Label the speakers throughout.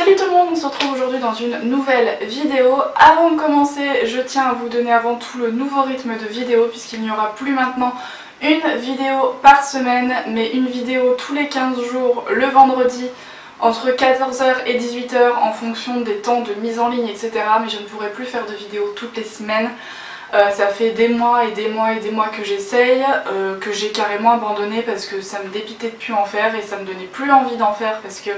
Speaker 1: Salut tout le monde, on se retrouve aujourd'hui dans une nouvelle vidéo. Avant de commencer, je tiens à vous donner avant tout le nouveau rythme de vidéo puisqu'il n'y aura plus maintenant une vidéo par semaine mais une vidéo tous les 15 jours le vendredi entre 14h et 18h en fonction des temps de mise en ligne etc. Mais je ne pourrai plus faire de vidéos toutes les semaines. Ça fait des mois et des mois et des mois que j'essaye, que j'ai carrément abandonné parce que ça me dépitait de plus en faire et ça me donnait plus envie d'en faire parce que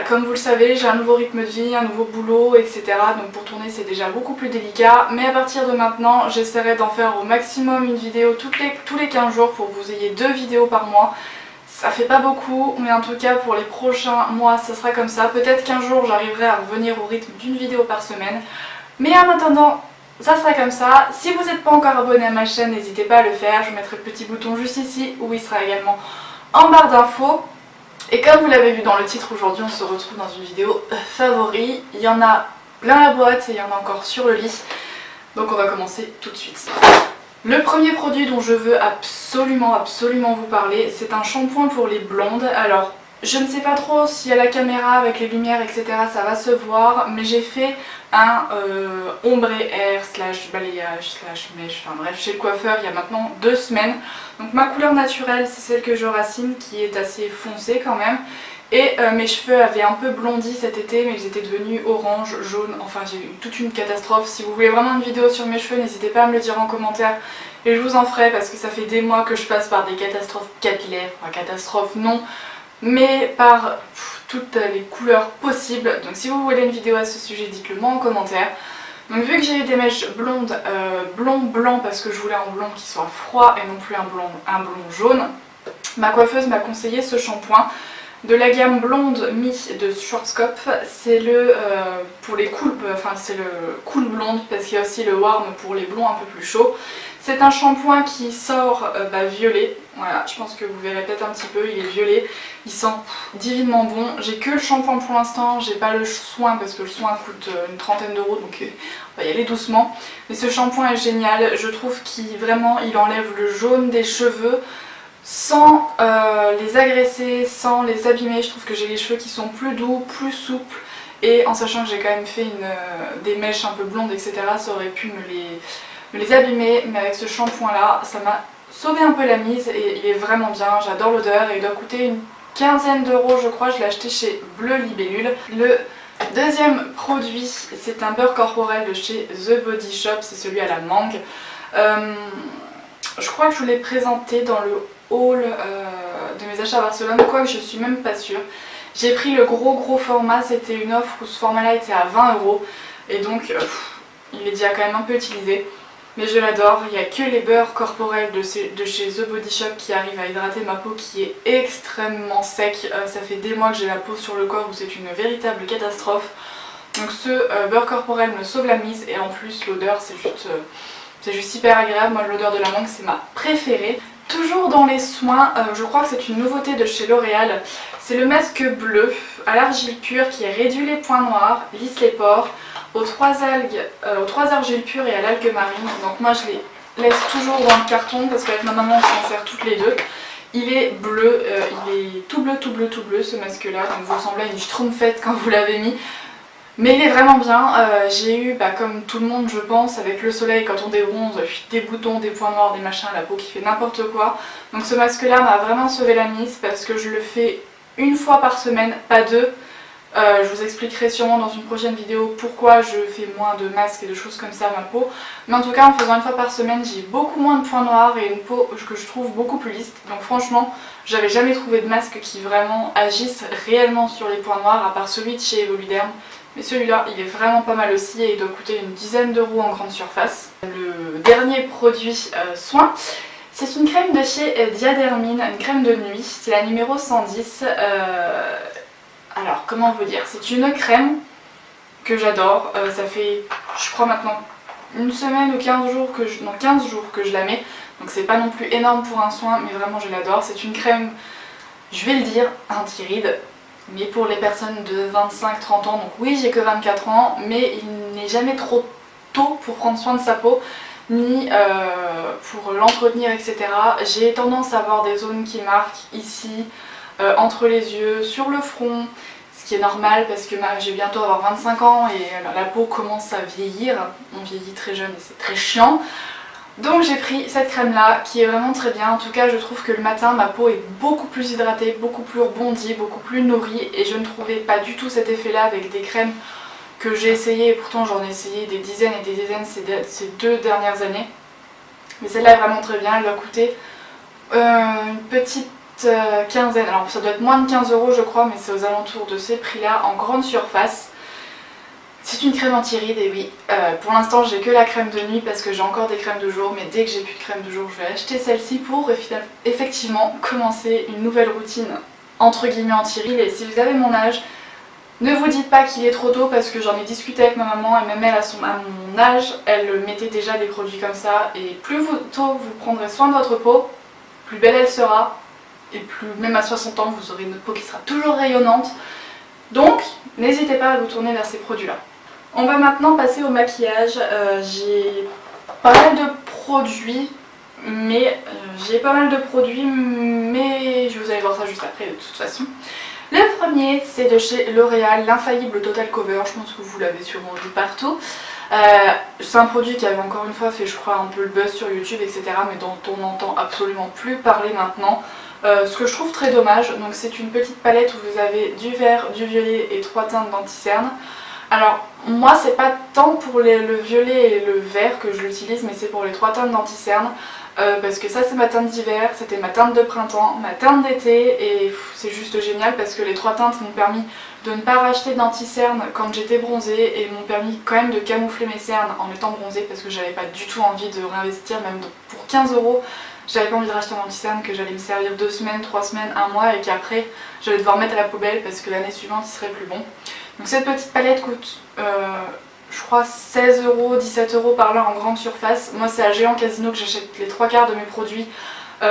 Speaker 1: comme vous le savez, j'ai un nouveau rythme de vie, un nouveau boulot, etc. Donc pour tourner c'est déjà beaucoup plus délicat. Mais à partir de maintenant, j'essaierai d'en faire au maximum une vidéo tous les 15 jours pour que vous ayez 2 vidéos par mois. Ça fait pas beaucoup, mais en tout cas pour les prochains mois ça sera comme ça. Peut-être qu'un jour j'arriverai à revenir au rythme d'une vidéo par semaine. Mais en attendant, ça sera comme ça. Si vous n'êtes pas encore abonné à ma chaîne, n'hésitez pas à le faire. Je vous mettrai le petit bouton juste ici où il sera également en barre d'infos. Et comme vous l'avez vu dans le titre, aujourd'hui on se retrouve dans une vidéo favori. Il y en a plein la boîte et il y en a encore sur le lit. Donc on va commencer tout de suite. Le premier produit dont je veux absolument vous parler, c'est un shampoing pour les blondes. Alors je ne sais pas trop si à la caméra avec les lumières etc ça va se voir, mais j'ai fait un ombré air slash balayage slash mèche, enfin bref, chez le coiffeur il y a maintenant 2 semaines. Donc ma couleur naturelle c'est celle que je racine qui est assez foncée quand même. Et mes cheveux avaient un peu blondi cet été mais ils étaient devenus orange, jaune, enfin j'ai eu toute une catastrophe. Si vous voulez vraiment une vidéo sur mes cheveux, n'hésitez pas à me le dire en commentaire et je vous en ferai parce que ça fait des mois que je passe par des catastrophes capillaires, enfin catastrophes non, mais par toutes les couleurs possibles. Donc si vous voulez une vidéo à ce sujet, dites-le moi en commentaire. Donc vu que j'ai eu des mèches blondes, blond parce que je voulais un blond qui soit froid et non plus un blond jaune, ma coiffeuse m'a conseillé ce shampoing de la gamme blonde Mi de Schwarzkopf. C'est le pour les cool, enfin c'est le cool blonde parce qu'il y a aussi le warm pour les blonds un peu plus chauds. C'est un shampoing qui sort violet, voilà, je pense que vous verrez peut-être un petit peu, il est violet, il sent divinement bon. J'ai que le shampoing pour l'instant, j'ai pas le soin parce que le soin coûte une trentaine d'euros donc on va y aller doucement. Mais ce shampoing est génial, je trouve qu'il vraiment il enlève le jaune des cheveux sans les agresser, sans les abîmer. Je trouve que j'ai les cheveux qui sont plus doux, plus souples. Et en sachant que j'ai quand même fait des mèches un peu blondes etc, ça aurait pu me les abîmer, mais avec ce shampoing là ça m'a sauvé un peu la mise et il est vraiment bien, j'adore l'odeur et il doit coûter une quinzaine d'euros je crois, je l'ai acheté chez Bleu Libellule. Le deuxième produit c'est un beurre corporel de chez The Body Shop, c'est celui à la mangue. Je crois que je vous l'ai présenté dans le haul de mes achats à Barcelone, quoique je suis même pas sûre. J'ai pris le gros format, c'était une offre où ce format là était à 20 euros et donc il est déjà quand même un peu utilisé. Mais je l'adore, il n'y a que les beurres corporels de chez The Body Shop qui arrivent à hydrater ma peau qui est extrêmement sec. Ça fait des mois que j'ai la peau sur le corps où c'est une véritable catastrophe. Donc ce beurre corporel me sauve la mise et en plus l'odeur c'est juste hyper agréable. Moi l'odeur de la mangue c'est ma préférée. Toujours dans les soins, je crois que c'est une nouveauté de chez L'Oréal. C'est le masque bleu à l'argile pure qui réduit les points noirs, lisse les pores, aux 3 argiles pures et à l'algue marine. Donc moi je les laisse toujours dans le carton parce qu'avec ma maman on s'en sert toutes les deux. Il est bleu, il est tout bleu ce masque là, donc vous ressemblez à une schtroumpfette quand vous l'avez mis. Mais il est vraiment bien, j'ai eu comme tout le monde je pense avec le soleil quand on débronze, des boutons, des points noirs, des machins, la peau qui fait n'importe quoi. Donc ce masque là m'a vraiment sauvé la mise parce que je le fais une fois par semaine, pas 2. Je vous expliquerai sûrement dans une prochaine vidéo pourquoi je fais moins de masques et de choses comme ça à ma peau. Mais en tout cas en faisant une fois par semaine j'ai beaucoup moins de points noirs et une peau que je trouve beaucoup plus lisse. Donc franchement j'avais jamais trouvé de masque qui vraiment agisse réellement sur les points noirs à part celui de chez Evoluderm. Mais celui-là il est vraiment pas mal aussi et il doit coûter une dizaine d'euros en grande surface. Le dernier produit soin, c'est une crème de chez Diadermine, une crème de nuit, c'est la numéro 110. Alors comment vous dire, c'est une crème que j'adore, ça fait je crois maintenant une semaine ou 15 jours que je la mets. Donc c'est pas non plus énorme pour un soin mais vraiment je l'adore. C'est une crème, je vais le dire, anti-rides. Mais pour les personnes de 25-30 ans, donc oui j'ai que 24 ans, mais il n'est jamais trop tôt pour prendre soin de sa peau, ni pour l'entretenir etc. J'ai tendance à avoir des zones qui marquent ici, entre les yeux, sur le front, ce ce qui est normal parce que je vais bientôt avoir 25 ans et la peau commence à vieillir. On vieillit très jeune et c'est très chiant. Donc j'ai pris cette crème là qui est vraiment très bien. En tout cas je trouve que le matin ma peau est beaucoup plus hydratée, beaucoup plus rebondie, beaucoup plus nourrie et je ne trouvais pas du tout cet effet là avec des crèmes que j'ai essayé, et pourtant j'en ai essayé des dizaines et des dizaines ces 2 dernières années. Mais celle-là est vraiment très bien, elle doit coûter une petite quinzaine, alors ça doit être moins de 15 € je crois, mais c'est aux alentours de ces prix-là en grande surface. C'est une crème anti-rides et oui, pour l'instant j'ai que la crème de nuit parce que j'ai encore des crèmes de jour, mais dès que j'ai plus de crème de jour je vais acheter celle-ci pour effectivement commencer une nouvelle routine entre guillemets anti-rides. Et si vous avez mon âge, ne vous dites pas qu'il est trop tôt parce que j'en ai discuté avec ma maman et même elle à mon âge, elle mettait déjà des produits comme ça et plus tôt vous prendrez soin de votre peau, plus belle elle sera et plus même à 60 ans vous aurez une peau qui sera toujours rayonnante. Donc n'hésitez pas à vous tourner vers ces produits-là. On va maintenant passer au maquillage. J'ai pas mal de produits, mais vous allez voir ça juste après de toute façon. Le premier c'est de chez L'Oréal, l'infaillible Total Cover, je pense que vous l'avez sûrement vu partout. C'est un produit qui avait encore une fois fait je crois un peu le buzz sur YouTube etc, mais dont on n'entend absolument plus parler maintenant. Ce que je trouve très dommage. Donc c'est une petite palette où vous avez du vert, du violet et 3 teintes d'anti-cerne. Alors moi c'est pas tant pour le violet et le vert que je l'utilise, mais c'est pour les 3 teintes d'anti-cerne. Parce que ça c'est ma teinte d'hiver, c'était ma teinte de printemps, ma teinte d'été, et c'est juste génial parce que les 3 teintes m'ont permis de ne pas racheter d'anti-cerne quand j'étais bronzée et m'ont permis quand même de camoufler mes cernes en étant bronzée parce que j'avais pas du tout envie de réinvestir, même pour 15 €. J'avais pas envie de racheter un anti-cerne que j'allais me servir 2 semaines, 3 semaines, 1 mois et qu'après j'allais devoir mettre à la poubelle parce que l'année suivante il serait plus bon. Donc cette petite palette coûte je crois 16 €, 17 € par là en grande surface. Moi c'est à Géant Casino que j'achète les 3/4 de mes produits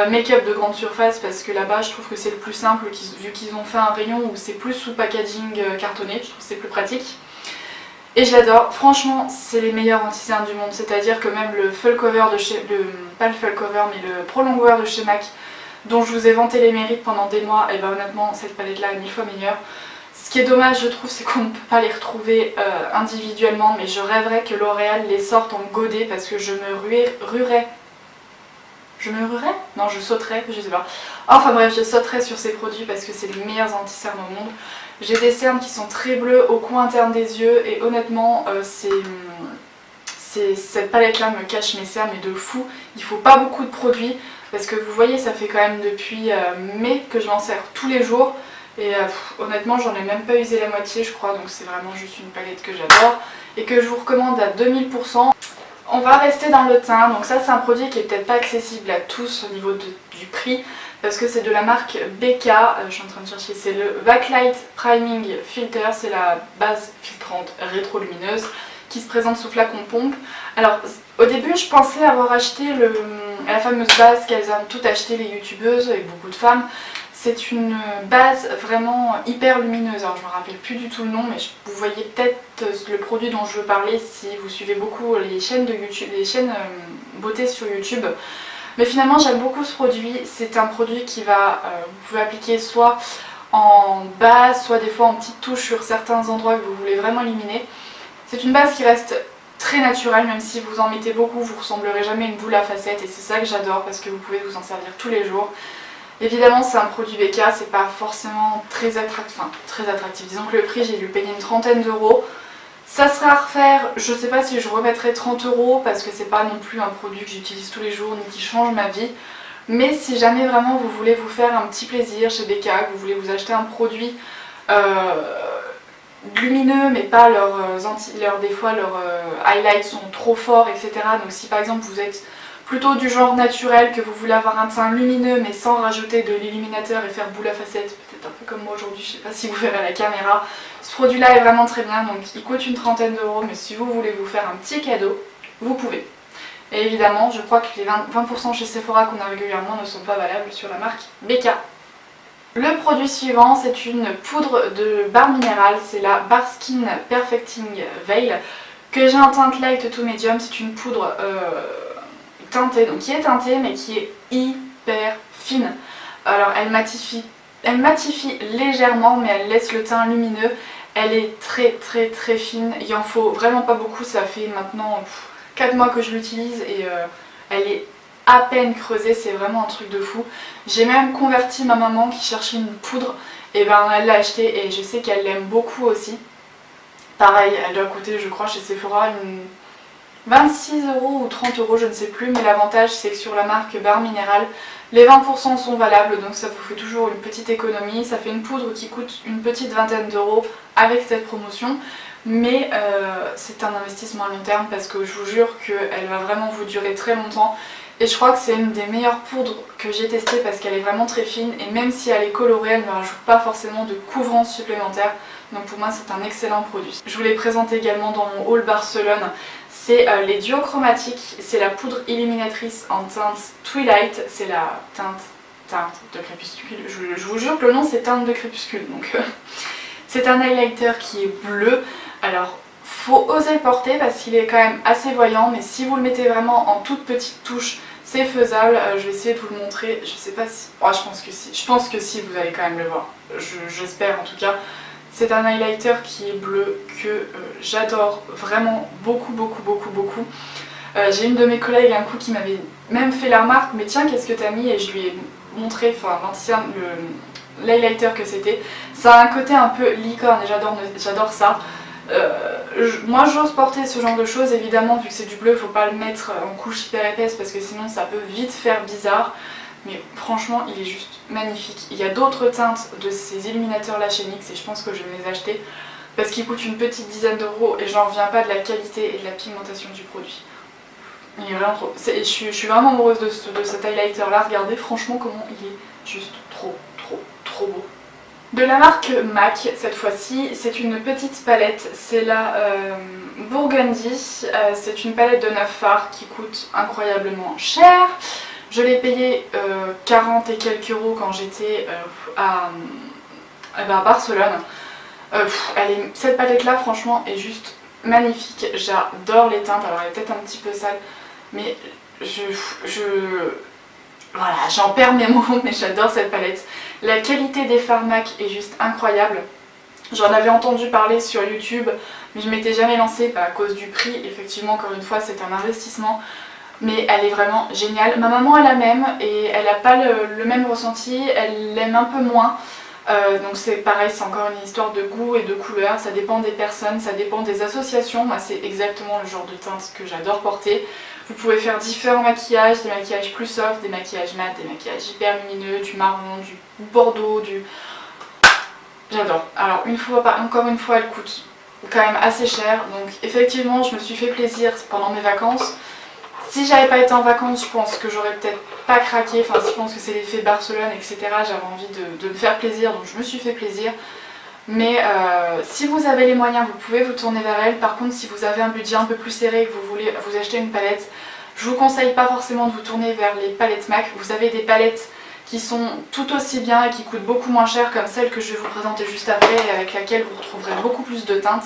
Speaker 1: make-up de grande surface parce que là-bas je trouve que c'est le plus simple vu qu'ils ont fait un rayon où c'est plus sous packaging cartonné, je trouve que c'est plus pratique. Et je l'adore, franchement c'est les meilleurs anti-cernes du monde, c'est-à-dire que même le full cover de chez, pas le full cover mais le prolongeur de chez MAC dont je vous ai vanté les mérites pendant des mois, et ben honnêtement cette palette là est 1000 fois meilleure. Ce qui est dommage je trouve c'est qu'on ne peut pas les retrouver individuellement, mais je rêverais que L'Oréal les sorte en godet parce que je sauterais, je sais pas. Enfin bref, je sauterais sur ces produits parce que c'est les meilleurs anti-cernes au monde. J'ai des cernes qui sont très bleus au coin interne des yeux et honnêtement cette palette là me cache mes cernes mais de fou. Il faut pas beaucoup de produits parce que vous voyez ça fait quand même depuis mai que je m'en sers tous les jours. Et honnêtement j'en ai même pas usé la moitié je crois, donc c'est vraiment juste une palette que j'adore et que je vous recommande à 2000%. On va rester dans le teint, donc ça c'est un produit qui est peut-être pas accessible à tous au niveau du prix parce que c'est de la marque BK, je suis en train de chercher, c'est le Backlight Priming Filter, c'est la base filtrante rétrolumineuse qui se présente sous flacon pompe. Alors au début je pensais avoir acheté la fameuse base qu'elles ont toutes acheté les youtubeuses et beaucoup de femmes. C'est une base vraiment hyper lumineuse, alors je me rappelle plus du tout le nom mais vous voyez peut-être le produit dont je veux parler si vous suivez beaucoup les chaînes de YouTube, les chaînes beauté sur YouTube. Mais finalement j'aime beaucoup ce produit, c'est un produit qui va, vous pouvez appliquer soit en base, soit des fois en petites touches sur certains endroits que vous voulez vraiment éliminer. C'est une base qui reste très naturelle, même si vous en mettez beaucoup vous ressemblerez jamais à une boule à facettes et c'est ça que j'adore parce que vous pouvez vous en servir tous les jours. Évidemment c'est un produit BK, c'est pas forcément très attractif, disons que le prix j'ai dû payer une trentaine d'euros. Ça sera à refaire, je sais pas si je remettrai 30 € parce que c'est pas non plus un produit que j'utilise tous les jours ni qui change ma vie. Mais si jamais vraiment vous voulez vous faire un petit plaisir chez BK, que vous voulez vous acheter un produit lumineux mais pas des fois leurs highlights sont trop forts etc. Donc si par exemple vous êtes plutôt du genre naturel, que vous voulez avoir un teint lumineux mais sans rajouter de l'illuminateur et faire boule à facettes, peut-être un peu comme moi aujourd'hui, je sais pas si vous verrez à la caméra. Ce produit là est vraiment très bien, donc il coûte une trentaine d'euros, mais si vous voulez vous faire un petit cadeau, vous pouvez. Et évidemment, je crois que les 20% chez Sephora qu'on a régulièrement ne sont pas valables sur la marque BK. Le produit suivant, c'est une poudre de barre minérale, c'est la Bar Skin Perfecting Veil, que j'ai en teinte light to medium. C'est une poudre teintée, donc qui est teintée mais qui est hyper fine. Alors elle matifie Elle matifie légèrement mais elle laisse le teint lumineux. Elle est très fine, il en faut vraiment pas beaucoup, ça fait maintenant 4 mois que je l'utilise et elle est à peine creusée, c'est vraiment un truc de fou. J'ai même converti ma maman qui cherchait une poudre, et ben elle l'a achetée et je sais qu'elle l'aime beaucoup aussi. Pareil, elle doit coûter je crois chez Sephora une 26 € ou 30 €, je ne sais plus, mais l'avantage c'est que sur la marque Barre Minéral, les 20% sont valables, donc ça vous fait toujours une petite économie. Ça fait une poudre qui coûte une petite vingtaine d'euros avec cette promotion, mais c'est un investissement à long terme parce que je vous jure qu'elle va vraiment vous durer très longtemps. Et je crois que c'est une des meilleures poudres que j'ai testées parce qu'elle est vraiment très fine et même si elle est colorée, elle ne rajoute pas forcément de couvrance supplémentaire. Donc pour moi c'est un excellent produit. Je vous l'ai présenté également dans mon haul Barcelone. C'est les duos chromatiques, c'est la poudre illuminatrice en teinte Twilight, c'est la teinte de crépuscule. Je vous jure que le nom c'est teinte de crépuscule. Donc c'est un highlighter qui est bleu. Alors faut oser le porter parce qu'il est quand même assez voyant, mais si vous le mettez vraiment en toute petite touche, c'est faisable. Je vais essayer de vous le montrer. Je sais pas si. Oh, je pense que si. Je pense que si, vous allez quand même le voir. J'espère en tout cas. C'est un highlighter qui est bleu que j'adore vraiment beaucoup. J'ai une de mes collègues un coup qui m'avait même fait la remarque, mais tiens qu'est-ce que t'as mis, et je lui ai montré l'highlighter que c'était. Ça a un côté un peu licorne et j'adore ça. Moi j'ose porter ce genre de choses, évidemment vu que c'est du bleu, faut pas le mettre en couche hyper épaisse parce que sinon ça peut vite faire bizarre. Mais franchement il est juste magnifique. Il y a d'autres teintes de ces illuminateurs là chez NYX et je pense que je vais les acheter parce qu'ils coûtent une petite dizaine d'euros et j'en reviens pas de la qualité et de la pigmentation du produit. Il est vraiment trop. Je suis vraiment amoureuse de cet highlighter là, regardez franchement comment il est juste trop beau. De la marque MAC cette fois-ci, c'est une petite palette, c'est la Burgundy, c'est une palette de 9 fards qui coûte incroyablement cher. Je l'ai payée 40 et quelques euros quand j'étais à Barcelone. Cette palette là franchement est juste magnifique, j'adore les teintes, alors elle est peut-être un petit peu sale, mais voilà, j'en perds mes mots, mais j'adore cette palette. La qualité des fards MAC est juste incroyable. J'en avais entendu parler sur YouTube, mais je m'étais jamais lancée à cause du prix. Effectivement, encore une fois, c'est un investissement. Mais elle est vraiment géniale. Ma maman elle la même et elle n'a pas le même ressenti, elle l'aime un peu moins. Donc c'est pareil, c'est encore une histoire de goût et de couleur, ça dépend des personnes, ça dépend des associations. Moi c'est exactement le genre de teinte que j'adore porter. Vous pouvez faire différents maquillages, des maquillages plus soft, des maquillages mat, des maquillages hyper lumineux, du marron, du bordeaux, J'adore. Alors encore une fois elle coûte quand même assez cher, donc effectivement je me suis fait plaisir pendant mes vacances. Si j'avais pas été en vacances, je pense que j'aurais peut-être pas craqué, enfin je pense que c'est l'effet Barcelone, etc. J'avais envie de me faire plaisir, donc je me suis fait plaisir. Mais si vous avez les moyens, vous pouvez vous tourner vers elle. Par contre, si vous avez un budget un peu plus serré et que vous voulez vous acheter une palette, je vous conseille pas forcément de vous tourner vers les palettes MAC. Vous avez des palettes qui sont tout aussi bien et qui coûtent beaucoup moins cher, comme celle que je vais vous présenter juste après et avec laquelle vous retrouverez beaucoup plus de teintes.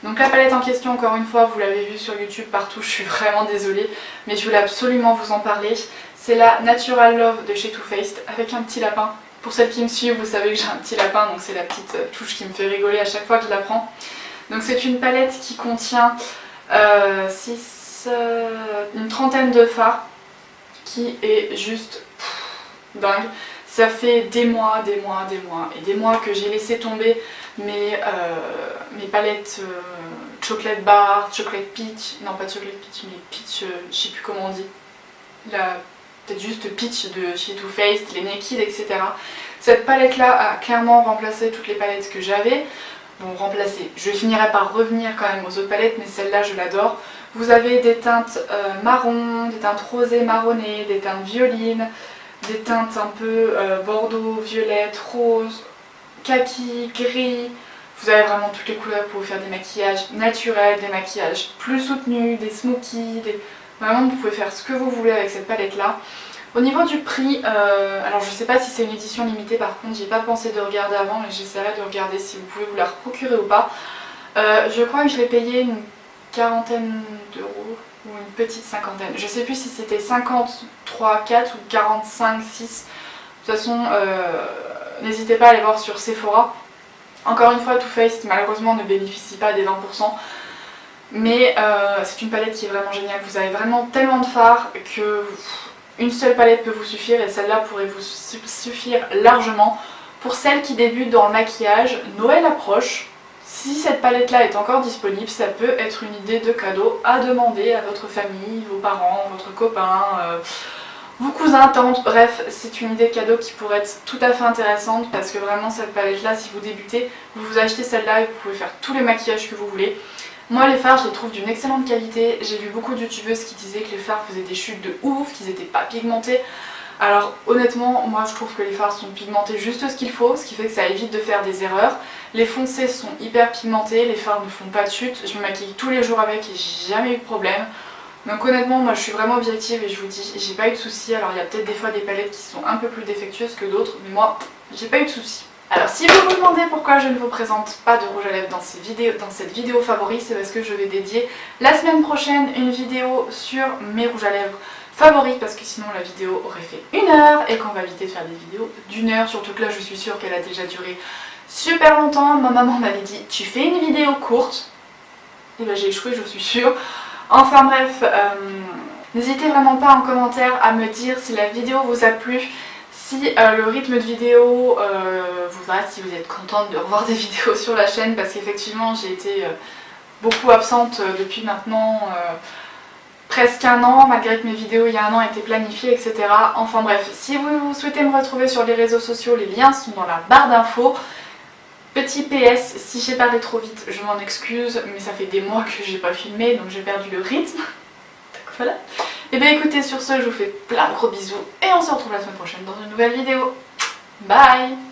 Speaker 1: Donc la palette en question, encore une fois, vous l'avez vue sur YouTube partout, je suis vraiment désolée, mais je voulais absolument vous en parler. C'est la Natural Love de chez Too Faced avec un petit lapin. Pour celles qui me suivent, vous savez que j'ai un petit lapin, donc c'est la petite touche qui me fait rigoler à chaque fois que je la prends. Donc c'est une palette qui contient une trentaine de fards, qui est juste dingue. Ça fait des mois que j'ai laissé tomber mes palettes chocolate bar, chocolate peach, non pas chocolate peach mais peach, je sais plus comment on dit, peut-être juste peach de chez Too Faced, les Naked, etc. Cette palette là a clairement remplacé toutes les palettes que j'avais. Bon, remplacé, je finirai par revenir quand même aux autres palettes, mais celle-là je l'adore. Vous avez des teintes marron, des teintes rosées marronnées, des teintes violines, des teintes un peu bordeaux, violette, rose, kaki, gris. Vous avez vraiment toutes les couleurs pour vous faire des maquillages naturels, des maquillages plus soutenus, des smokies, vraiment vous pouvez faire ce que vous voulez avec cette palette là. Au niveau du prix, alors je sais pas si c'est une édition limitée, par contre j'ai pas pensé de regarder avant, mais j'essaierai de regarder si vous pouvez vous la procurer ou pas. Je crois que je l'ai payé une quarantaine d'euros ou une petite cinquantaine. Je sais plus si c'était 53,4 ou 45,6. De toute façon, n'hésitez pas à aller voir sur Sephora. Encore une fois, Too Faced malheureusement ne bénéficie pas des 20%. Mais c'est une palette qui est vraiment géniale. Vous avez vraiment tellement de fards que une seule palette peut vous suffire et celle-là pourrait vous suffire largement. Pour celles qui débutent dans le maquillage, Noël approche. Si cette palette-là est encore disponible, ça peut être une idée de cadeau à demander à votre famille, vos parents, votre copain, vos cousins, tantes, bref, c'est une idée de cadeau qui pourrait être tout à fait intéressante parce que vraiment cette palette-là, si vous débutez, vous achetez celle-là et vous pouvez faire tous les maquillages que vous voulez. Moi les fards je les trouve d'une excellente qualité, j'ai vu beaucoup de youtubeuses qui disaient que les fards faisaient des chutes de ouf, qu'ils n'étaient pas pigmentés. Alors honnêtement moi je trouve que les fards sont pigmentés juste ce qu'il faut, ce qui fait que ça évite de faire des erreurs. Les foncés sont hyper pigmentés, les fards ne font pas de chute, je me maquille tous les jours avec et j'ai jamais eu de problème. Donc honnêtement moi je suis vraiment objective et je vous dis j'ai pas eu de soucis. Alors il y a peut-être des fois des palettes qui sont un peu plus défectueuses que d'autres mais moi j'ai pas eu de soucis. Alors si vous vous demandez pourquoi je ne vous présente pas de rouge à lèvres dans cette vidéo favori, c'est parce que je vais dédier la semaine prochaine une vidéo sur mes rouges à lèvres favoris parce que sinon la vidéo aurait fait 1 heure et qu'on va éviter de faire des vidéos d'1 heure, surtout que là je suis sûre qu'elle a déjà duré super longtemps. Ma maman m'avait dit tu fais une vidéo courte et ben j'ai échoué je suis sûre. Enfin bref, n'hésitez vraiment pas en commentaire à me dire si la vidéo vous a plu. Si le rythme de vidéo vous va, si vous êtes contente de revoir des vidéos sur la chaîne parce qu'effectivement j'ai été beaucoup absente depuis maintenant presque 1 an malgré que mes vidéos il y a 1 an étaient planifiées etc. Enfin bref, si vous souhaitez me retrouver sur les réseaux sociaux, les liens sont dans la barre d'infos. Petit PS, si j'ai parlé trop vite je m'en excuse mais ça fait des mois que j'ai pas filmé donc j'ai perdu le rythme. Donc voilà. Et bien écoutez sur ce je vous fais plein de gros bisous et on se retrouve la semaine prochaine dans une nouvelle vidéo. Bye!